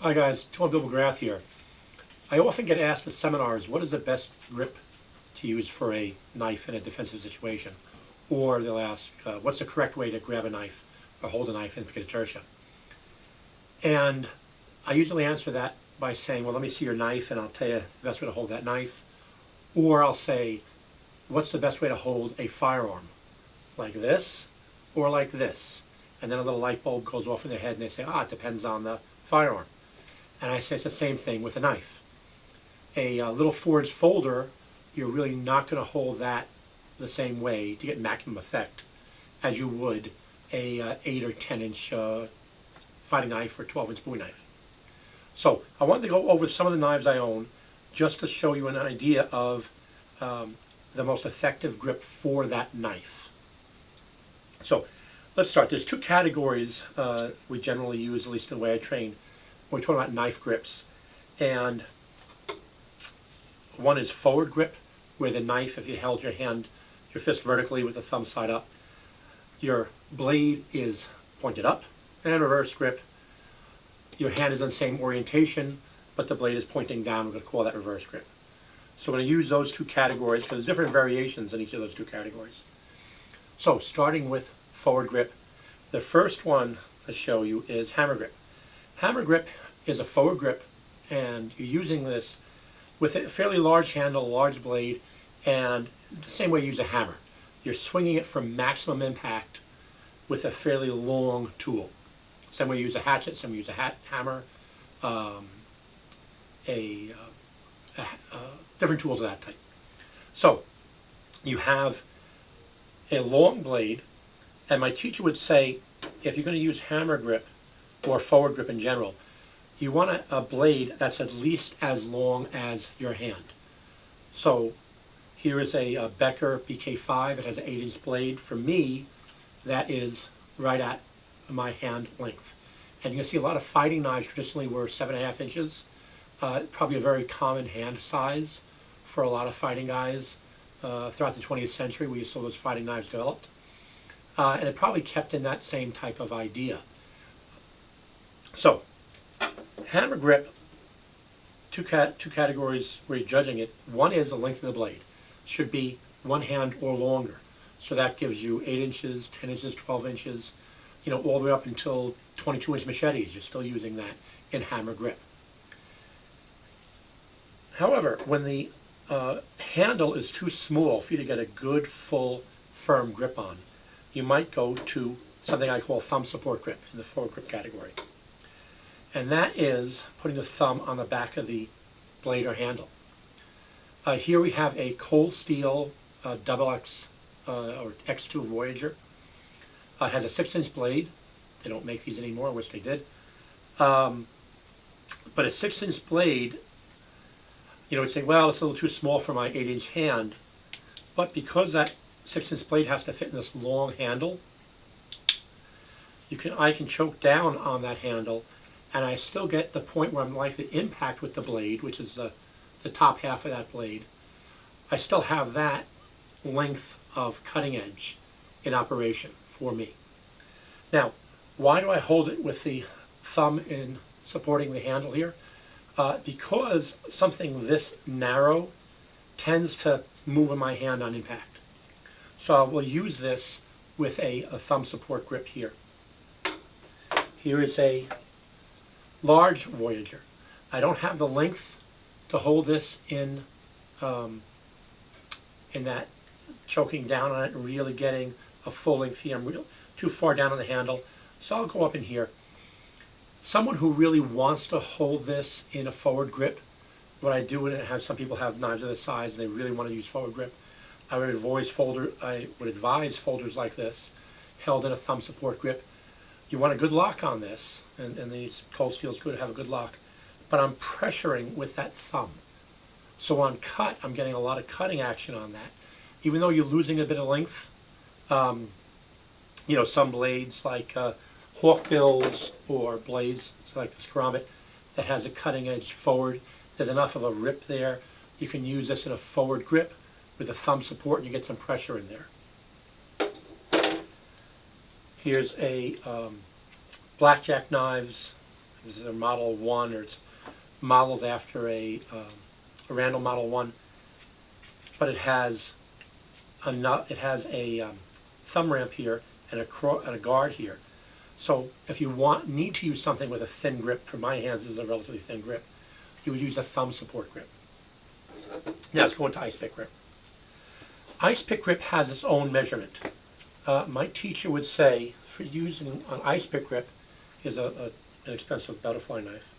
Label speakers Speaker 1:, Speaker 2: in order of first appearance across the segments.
Speaker 1: Hi guys, Tom Bill McGrath here. I often get asked at seminars, what is the best grip to use for a knife in a defensive situation? Or they'll ask, what's the correct way to grab a knife or hold a knife in pekiti-tirsia? And I usually answer that by saying, well, let me see your knife and I'll tell you the best way to hold that knife. Or I'll say, what's the best way to hold a firearm? Like this or like this? And then a little light bulb goes off in their head and they say, it depends on the firearm. And I say it's the same thing with a knife. A little 4-inch folder, you're really not going to hold that the same way to get maximum effect as you would a 8 or 10-inch fighting knife or 12-inch bowie knife. So I wanted to go over some of the knives I own just to show you an idea of the most effective grip for that knife. So let's start. There's two categories we generally use, at least the way I train. We're talking about knife grips, and one is forward grip, where the knife, if you held your fist vertically with the thumb side up, your blade is pointed up, and reverse grip, your hand is in the same orientation, but the blade is pointing down. We're going to call that reverse grip. So we're going to use those two categories because there's different variations in each of those two categories. So starting with forward grip, the first one to show you is hammer grip. Hammer grip is a forward grip, and you're using this with a fairly large handle, large blade, and the same way you use a hammer. You're swinging it for maximum impact with a fairly long tool. Same way you use a hatchet, same way you use a hammer, different tools of that type. So you have a long blade, and my teacher would say, if you're going to use hammer grip, or forward grip in general, you want a blade that's at least as long as your hand. So here is a Becker BK5. It has an 8-inch blade. For me, that is right at my hand length. And you can see a lot of fighting knives traditionally were 7.5 inches. Probably a very common hand size for a lot of fighting guys throughout the 20th century where you saw those fighting knives developed. And it probably kept in that same type of idea. So, hammer grip, two categories where you're judging it. One is the length of the blade. Should be one hand or longer. So that gives you 8 inches, 10 inches, 12 inches, all the way up until 22-inch machetes. You're still using that in hammer grip. However, when the handle is too small for you to get a good, full, firm grip on, you might go to something I call thumb support grip in the forward grip category. And that is putting the thumb on the back of the blade or handle. Here we have a cold steel XX or X2 Voyager. It has a 6-inch blade. They don't make these anymore, I wish they did. But a 6-inch blade, would say, well, it's a little too small for my 8-inch hand. But because that 6-inch blade has to fit in this long handle, I can choke down on that handle, and I still get the point where I'm likely to impact with the blade, which is the top half of that blade. I still have that length of cutting edge in operation for me. Now, why do I hold it with the thumb in supporting the handle here? Because something this narrow tends to move in my hand on impact. So I will use this with a thumb support grip here. Here is a large Voyager. I don't have the length to hold this in that choking down on it and really getting a full length here. I'm too far down on the handle, so I'll go up in here. Someone who really wants to hold this in a forward grip, what I do, and some people have knives of this size and they really want to use forward grip, I would advise folders like this, held in a thumb support grip. You want a good lock on this, and these cold steel's good to have a good lock, but I'm pressuring with that thumb. So on cut, I'm getting a lot of cutting action on that. Even though you're losing a bit of length, some blades like hawkbills or blades like this Karambit that has a cutting edge forward, there's enough of a rip there. You can use this in a forward grip with a thumb support and you get some pressure in there. Here's a blackjack knives, This is a Model 1, or it's modeled after a Randall Model 1, but it has a thumb ramp here and a guard here. So if you need to use something with a thin grip, for my hands this is a relatively thin grip, you would use a thumb support grip. Now let's go into ice pick grip. Ice pick grip has its own measurement. My teacher would say for using an ice pick grip is an expensive butterfly knife.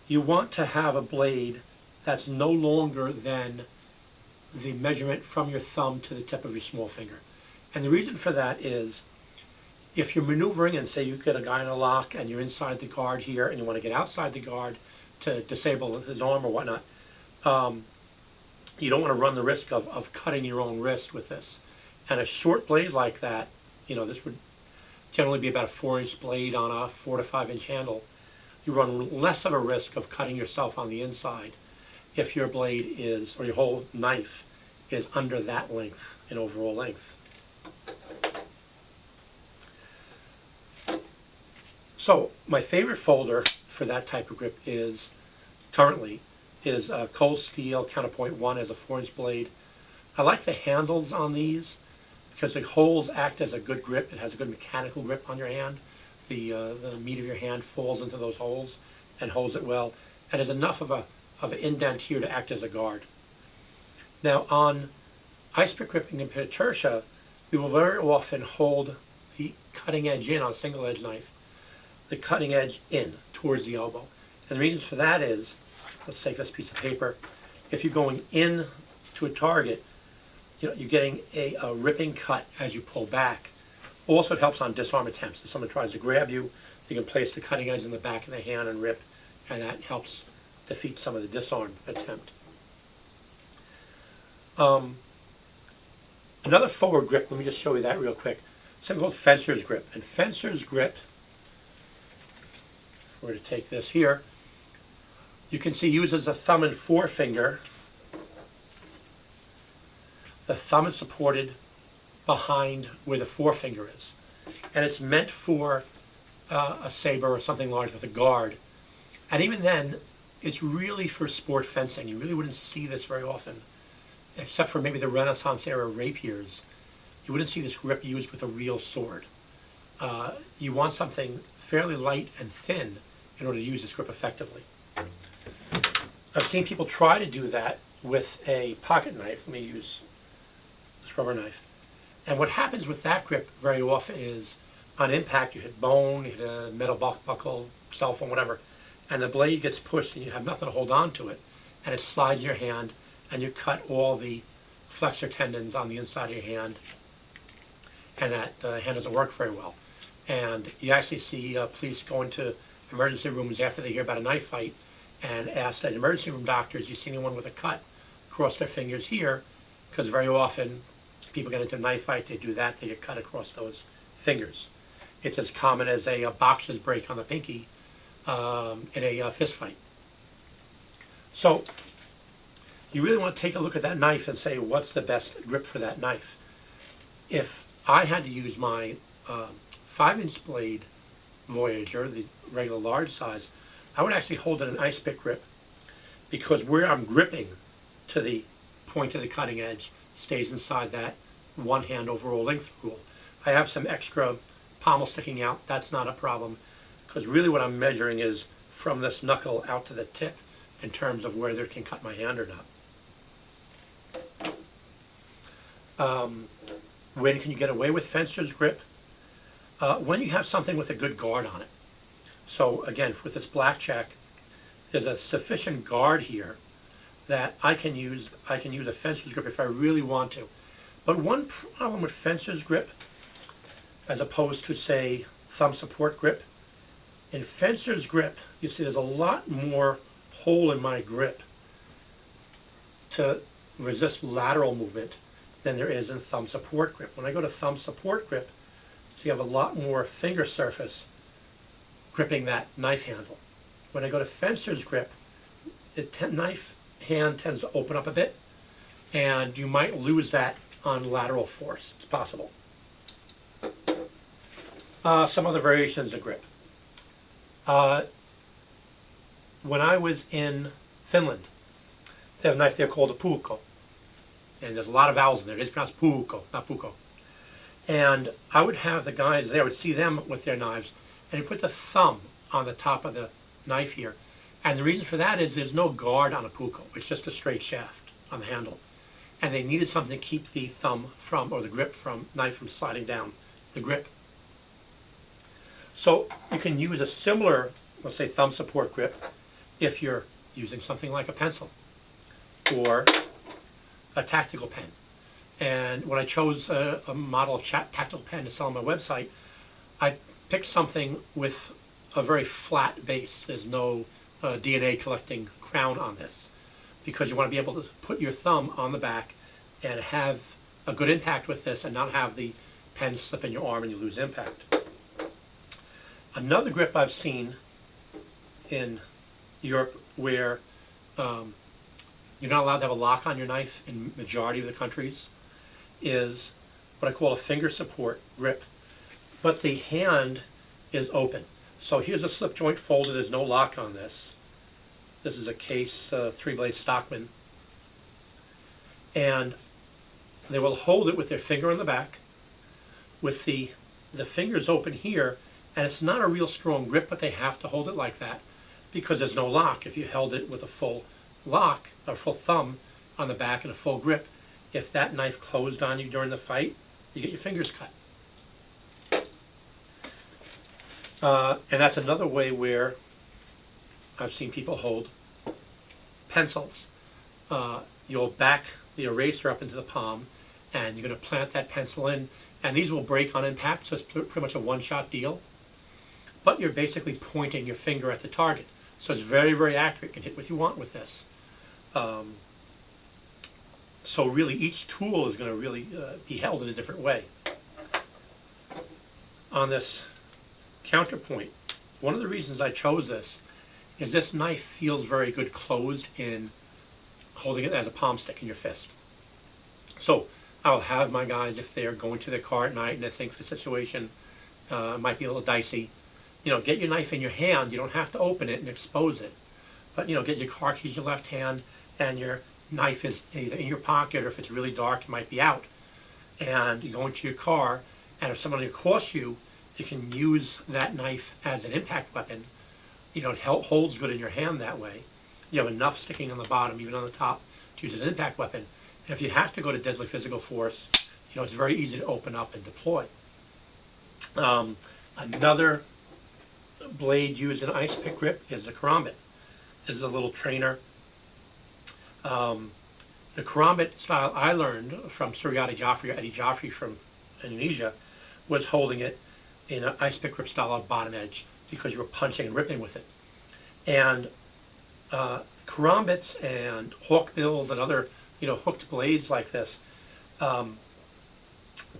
Speaker 1: You want to have a blade that's no longer than the measurement from your thumb to the tip of your small finger. And the reason for that is if you're maneuvering and say you get a guy in a lock and you're inside the guard here and you want to get outside the guard to disable his arm or whatnot, you don't want to run the risk of cutting your own wrist with this. And a short blade like that, this would generally be about a 4-inch blade on a 4 to 5 inch handle. You run less of a risk of cutting yourself on the inside if your blade is, or your whole knife is under that length in overall length. So my favorite folder for that type of grip currently is Cold Steel Counterpoint 1 as a 4-inch blade. I like the handles on these because the holes act as a good grip. It has a good mechanical grip on your hand. The meat of your hand falls into those holes and holds it well, and there's enough of an indent here to act as a guard. Now on ice pick gripping and pekiti-tirsia, we will very often hold the cutting edge in on a single edge knife, the cutting edge in towards the elbow. And the reason for that is, let's take this piece of paper, if you're going in to a target, you're getting a ripping cut as you pull back. Also, it helps on disarm attempts. If someone tries to grab you, you can place the cutting edge in the back of the hand and rip, and that helps defeat some of the disarm attempt. Another forward grip, let me just show you that real quick. Something called fencer's grip. And fencer's grip, if we were to take this here, you can see uses a thumb and forefinger. The thumb is supported behind where the forefinger is. And it's meant for a saber or something large with a guard. And even then, it's really for sport fencing. You really wouldn't see this very often, except for maybe the Renaissance era rapiers. You wouldn't see this grip used with a real sword. You want something fairly light and thin in order to use this grip effectively. I've seen people try to do that with a pocket knife. Let me use this rubber knife. And what happens with that grip very often is, on impact, you hit bone, you hit a metal buckle, cell phone, whatever, and the blade gets pushed and you have nothing to hold on to it, and it slides in your hand, and you cut all the flexor tendons on the inside of your hand, and that hand doesn't work very well. And you actually see police go into emergency rooms after they hear about a knife fight and ask that emergency room doctors, you see anyone with a cut across their fingers here? Because very often people get into a knife fight, they do that, they get cut across those fingers. It's as common as a boxer's break on the pinky in a fist fight. So you really want to take a look at that knife and say, what's the best grip for that knife? If I had to use my 5-inch blade Voyager, the regular large size, I would actually hold it in an ice pick grip, because where I'm gripping to the point of the cutting edge stays inside that one hand overall length rule. I have some extra pommel sticking out. That's not a problem, because really what I'm measuring is from this knuckle out to the tip in terms of whether it can cut my hand or not. When can you get away with fencer's grip? When you have something with a good guard on it. So again, with this blackjack, there's a sufficient guard here that I can use a fencer's grip if I really want to. But one problem with fencer's grip, as opposed to, say, thumb support grip, in fencer's grip, you see there's a lot more hole in my grip to resist lateral movement than there is in thumb support grip. When I go to thumb support grip, so you have a lot more finger surface gripping that knife handle. When I go to fencer's grip, the knife hand tends to open up a bit, and you might lose that on lateral force. It's possible. Some other variations of grip. Uh, when I was in Finland, they have a knife there called a puukko. And there's a lot of vowels in there. It is pronounced puukko, not puukko. And I would have the guys there, I would see them with their knives, and they put the thumb on the top of the knife here. And the reason for that is there's no guard on a puukko. It's just a straight shaft on the handle. And they needed something to keep the thumb from, or the grip from, knife from sliding down the grip. So you can use a similar, let's say, thumb support grip if you're using something like a pencil or a tactical pen. And when I chose a model of tactical pen to sell on my website, I picked something with a very flat base. There's no DNA collecting crown on this, because you want to be able to put your thumb on the back and have a good impact with this and not have the pen slip in your arm and you lose impact. Another grip I've seen in Europe where you're not allowed to have a lock on your knife in majority of the countries is what I call a finger support grip, but the hand is open. So here's a slip joint folder. There's no lock on this. This is a Case 3-blade stockman, and they will hold it with their finger on the back with the fingers open here, and it's not a real strong grip, but they have to hold it like that because there's no lock. If you held it with a full lock, or full thumb on the back and a full grip, if that knife closed on you during the fight, you get your fingers cut. And that's another way where I've seen people hold pencils. You'll back the eraser up into the palm, and you're going to plant that pencil in, and these will break on impact, so it's pretty much a one-shot deal. But you're basically pointing your finger at the target. So it's very, very accurate. You can hit what you want with this. So really each tool is going to really be held in a different way. On this Counterpoint, one of the reasons I chose this is this knife feels very good closed in holding it as a palm stick in your fist. So I'll have my guys, if they're going to their car at night and they think the situation might be a little dicey, get your knife in your hand. You don't have to open it and expose it. But, get your car keys in your left hand, and your knife is either in your pocket, or if it's really dark, it might be out. And you go into your car, and if someone across you, you can use that knife as an impact weapon. It holds good in your hand that way. You have enough sticking on the bottom, even on the top, to use as an impact weapon. And if you have to go to deadly physical force, it's very easy to open up and deploy. Another blade used in ice pick grip is the karambit. This is a little trainer. The karambit style I learned from Suryati Jaffrey, or Eddie Jaffrey from Indonesia, was holding it in an ice pick grip style on bottom edge, because you were punching and ripping with it. And karambits and hawkbills and other hooked blades like this kind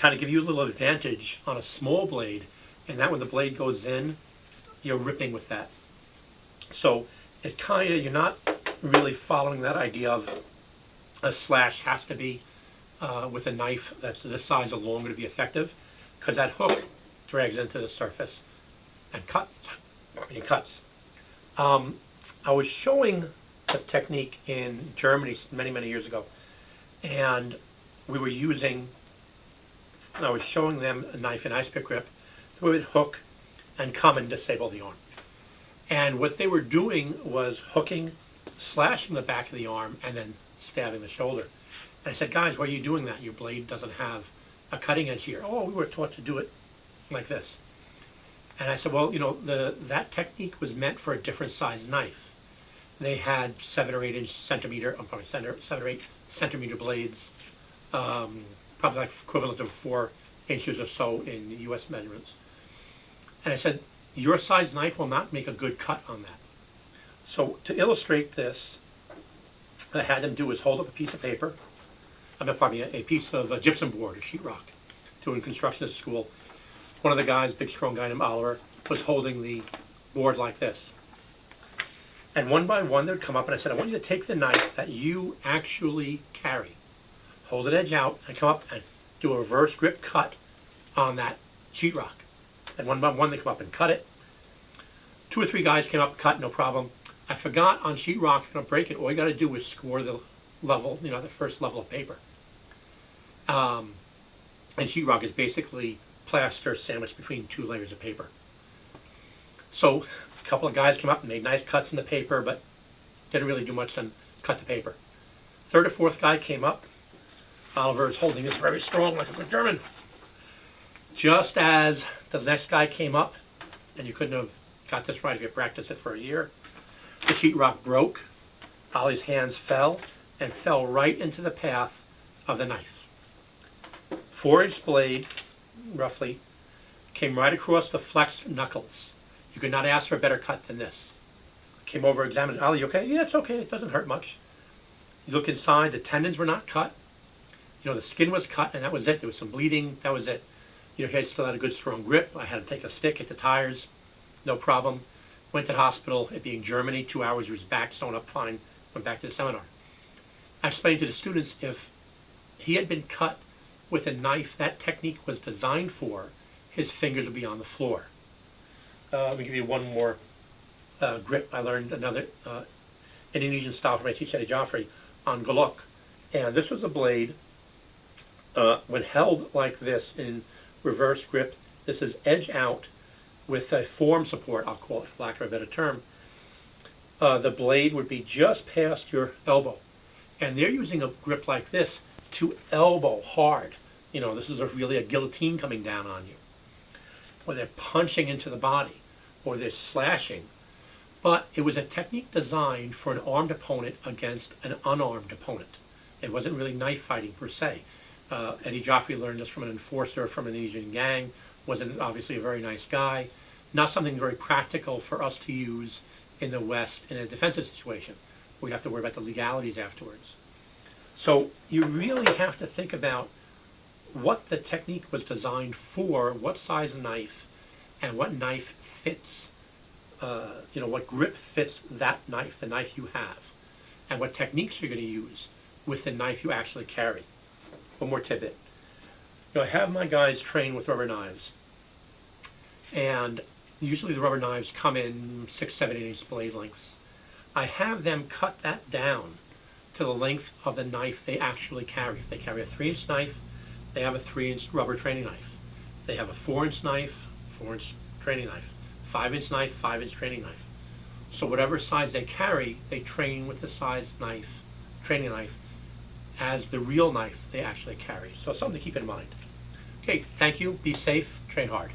Speaker 1: of give you a little advantage on a small blade, and that when the blade goes in, you're ripping with that. So it you're not really following that idea of a slash has to be with a knife that's this size or longer to be effective, because that hook drags into the surface and cuts. I was showing a technique in Germany many, many years ago, and I was showing them a knife and ice pick grip, so we would hook and come and disable the arm. And what they were doing was hooking, slashing the back of the arm, and then stabbing the shoulder. And I said, guys, why are you doing that? Your blade doesn't have a cutting edge here. Oh, we were taught to do it like this. And I said, well, that technique was meant for a different size knife. They had 7 or 8 centimeter blades, probably like equivalent of 4 inches or so in U.S. measurements. And I said, your size knife will not make a good cut on that. So to illustrate this, what I had them do is hold up a piece of paper, a piece of gypsum board or sheetrock. Doing construction at school, one of the guys, big strong guy named Oliver, was holding the board like this. And one by one, they would come up, and I said, I want you to take the knife that you actually carry, hold it edge out, and come up and do a reverse grip cut on that sheetrock. And one by one, they come up and cut it. 2 or 3 guys came up, cut, no problem. I forgot on sheetrock, you're going to break it. All you got to do is score the level, the first level of paper. And sheetrock is basically plaster sandwiched between 2 layers of paper. So a couple of guys came up and made nice cuts in the paper, but didn't really do much than cut the paper. 3rd or 4th guy came up. Oliver is holding this very strong like a good German. Just as the next guy came up, and you couldn't have got this right if you practiced it for a year, the sheetrock broke. Ollie's hands fell and fell right into the path of the knife. 4-inch blade, roughly, came right across the flexed knuckles. You could not ask for a better cut than this. Came over, examined. Ollie, you okay? Yeah, it's okay. It doesn't hurt much. You look inside. The tendons were not cut. The skin was cut, and that was it. There was some bleeding. That was it. He still had a good, strong grip. I had him take a stick, hit the tires. No problem. Went to the hospital. It being Germany, 2 hours. He was back, sewn up fine. Went back to the seminar. I explained to the students if he had been cut with a knife that technique was designed for, his fingers would be on the floor. Let me give you one more grip. I learned another Indonesian style from my teacher, Joffrey, on Golok. And this was a blade, when held like this in reverse grip, this is edge out with a form support, I'll call it for lack of a better term. The blade would be just past your elbow. And they're using a grip like this to elbow hard. This is really a guillotine coming down on you. Or they're punching into the body, or they're slashing. But it was a technique designed for an armed opponent against an unarmed opponent. It wasn't really knife fighting per se. Eddie Joffrey learned this from an enforcer from an Indonesian gang. Wasn't obviously a very nice guy. Not something very practical for us to use in the West in a defensive situation. We have to worry about the legalities afterwards. So you really have to think about what the technique was designed for, what size knife, and what knife fits. What grip fits that knife, the knife you have, and what techniques you're going to use with the knife you actually carry. One more tidbit. I have my guys train with rubber knives, and usually the rubber knives come in 6, 7, 8-inch blade lengths. I have them cut that down to the length of the knife they actually carry. If they carry a 3-inch knife, they have a 3-inch rubber training knife. They have a 4-inch knife, 4-inch training knife. 5-inch knife, 5-inch training knife. So whatever size they carry, they train with the size knife, training knife, as the real knife they actually carry. So something to keep in mind. Okay, thank you. Be safe. Train hard.